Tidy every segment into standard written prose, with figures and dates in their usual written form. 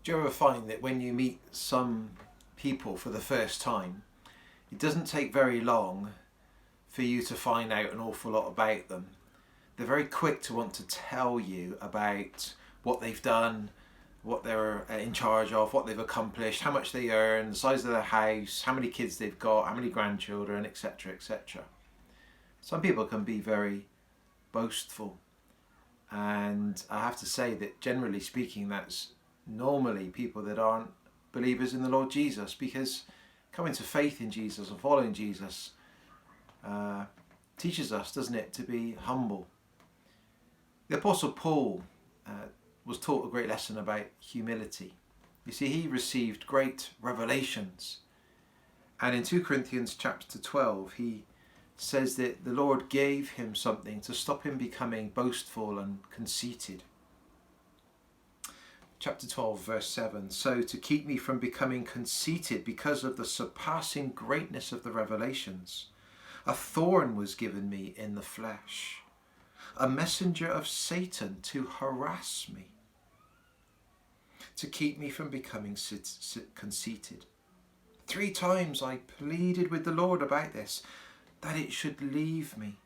Do you ever find that when you meet some people for the first time, it doesn't take very long for you to find out an awful lot about them? They're very quick to want to tell you about what they've done, what they're in charge of, what they've accomplished, how much they earn, the size of their house, how many kids they've got, how many grandchildren, etc., etc. Some people can be very boastful, and I have to say that generally speaking, that's normally people that aren't believers in the Lord Jesus, because coming to faith in Jesus and following Jesus teaches us, doesn't it, to be humble. The Apostle Paul was taught a great lesson about humility. You see, he received great revelations, and in 2 Corinthians chapter 12 he says that the Lord gave him something to stop him becoming boastful and conceited. Chapter 12 verse 7, so to keep me from becoming conceited because of the surpassing greatness of the revelations, a thorn was given me in the flesh, a messenger of Satan to harass me, to keep me from becoming conceited. 3 times I pleaded with the Lord about this, that it should leave me.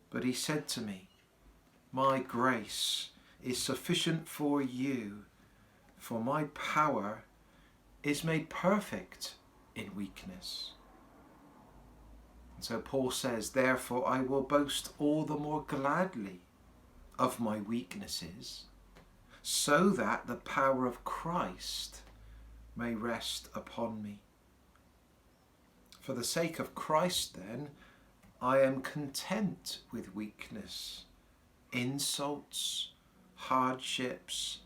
But he said to me, my grace is sufficient for you, for my power is made perfect in weakness. And so Paul says, therefore I will boast all the more gladly of my weaknesses, so that the power of Christ may rest upon me. For the sake of Christ, then, I am content with weakness, insults, hardships,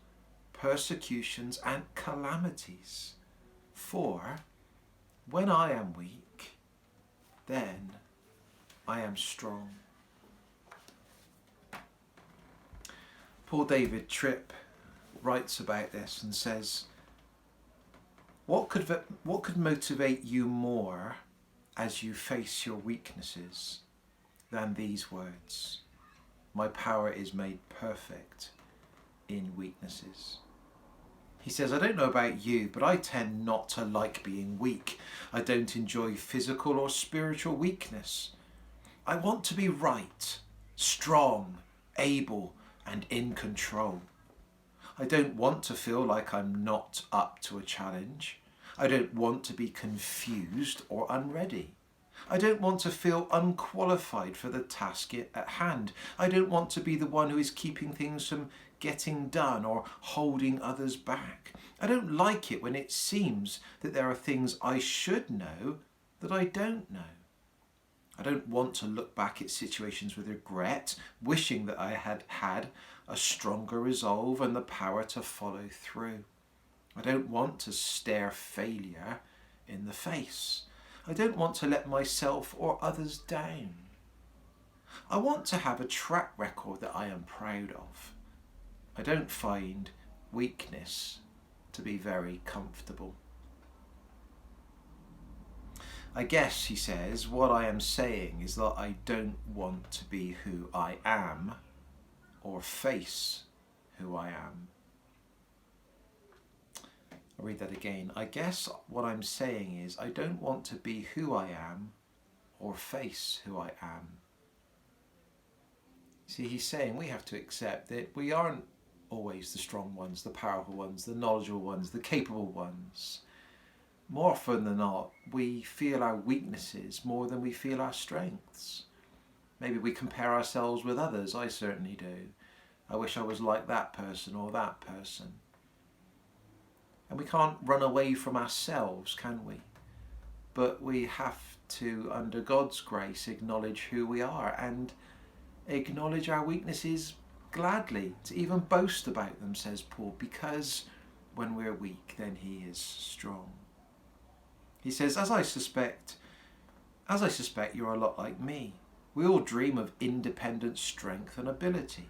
persecutions, and calamities. For when I am weak, then I am strong. Paul David Tripp writes about this and says, what could motivate you more as you face your weaknesses than these words? My power is made perfect in weaknesses. He says, I don't know about you, but I tend not to like being weak. I don't enjoy physical or spiritual weakness. I want to be right, strong, able, and in control. I don't want to feel like I'm not up to a challenge. I don't want to be confused or unready. I don't want to feel unqualified for the task at hand. I don't want to be the one who is keeping things from getting done or holding others back. I don't like it when it seems that there are things I should know that I don't know. I don't want to look back at situations with regret, wishing that I had had a stronger resolve and the power to follow through. I don't want to stare failure in the face. I don't want to let myself or others down. I want to have a track record that I am proud of. I don't find weakness to be very comfortable. I guess, he says, what I am saying is that I don't want to be who I am or face who I am. I'll read that again. I guess what I'm saying is I don't want to be who I am or face who I am. See, he's saying we have to accept that we aren't always the strong ones, the powerful ones, the knowledgeable ones, the capable ones. More often than not, we feel our weaknesses more than we feel our strengths. Maybe we compare ourselves with others. I certainly do. I wish I was like that person or that person. And we can't run away from ourselves, can we? But we have to, under God's grace, acknowledge who we are and acknowledge our weaknesses gladly, to even boast about them, says Paul, because when we're weak, then he is strong. He says, as I suspect you're a lot like me. We all dream of independent strength and ability.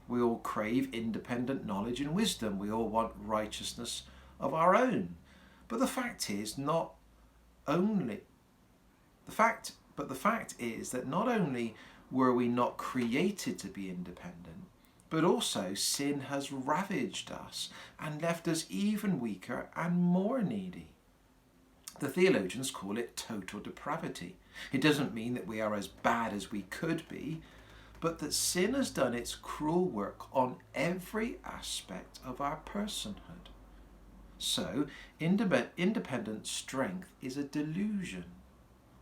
We all crave independent knowledge and wisdom. We all want righteousness of our own. But the fact is that not only were we not created to be independent, But also sin has ravaged us and left us even weaker and more needy. The theologians call it total depravity. It doesn't mean that we are as bad as we could be, but that sin has done its cruel work on every aspect of our personhood. So, independent strength is a delusion.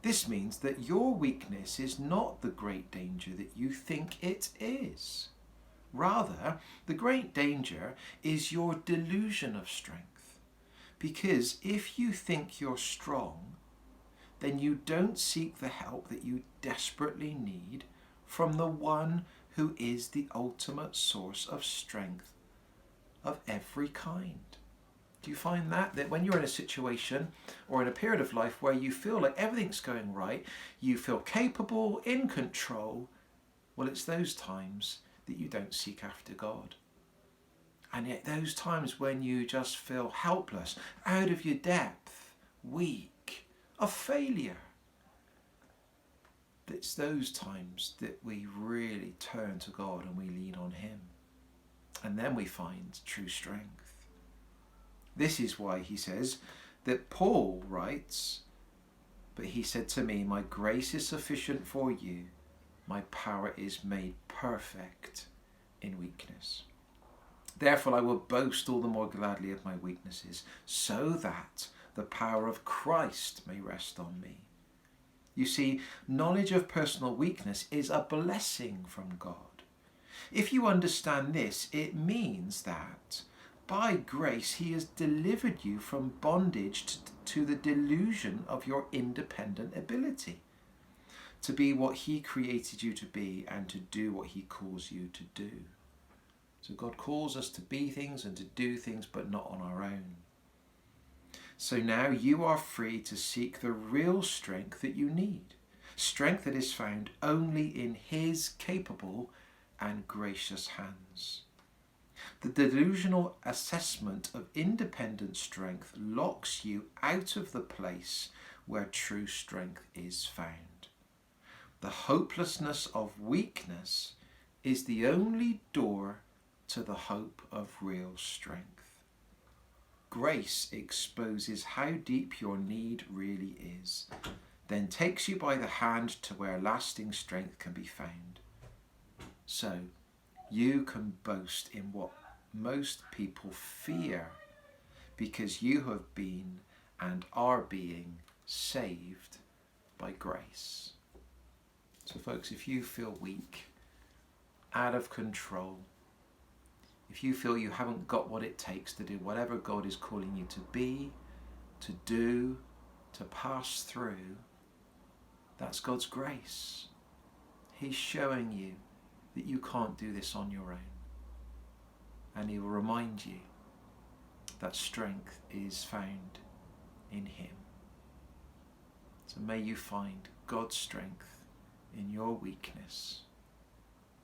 This means that your weakness is not the great danger that you think it is. Rather, the great danger is your delusion of strength. Because if you think you're strong, then you don't seek the help that you desperately need from the one who is the ultimate source of strength of every kind. Do you find that when you're in a situation or in a period of life where you feel like everything's going right, you feel capable, in control, well, it's those times that you don't seek after God. And yet those times when you just feel helpless, out of your depth, weak, a failure, it's those times that we really turn to God and we lean on Him. And then we find true strength. This is why he says that Paul writes, "But he said to me, my grace is sufficient for you. My power is made perfect in weakness. Therefore I will boast all the more gladly of my weaknesses, so that the power of Christ may rest on me." You see, knowledge of personal weakness is a blessing from God. If you understand this, it means that by grace He has delivered you from bondage to the delusion of your independent ability to be what He created you to be and to do what He calls you to do. So God calls us to be things and to do things, but not on our own. So now you are free to seek the real strength that you need, strength that is found only in His capable and gracious hands. The delusional assessment of independent strength locks you out of the place where true strength is found. The hopelessness of weakness is the only door to the hope of real strength. Grace exposes how deep your need really is, then takes you by the hand to where lasting strength can be found. So, you can boast in what most people fear, because you have been and are being saved by grace. So folks, if you feel weak, out of control, if you feel you haven't got what it takes to do whatever God is calling you to be, to do, to pass through, that's God's grace. He's showing you that you can't do this on your own. And He will remind you that strength is found in Him. So may you find God's strength in your weakness.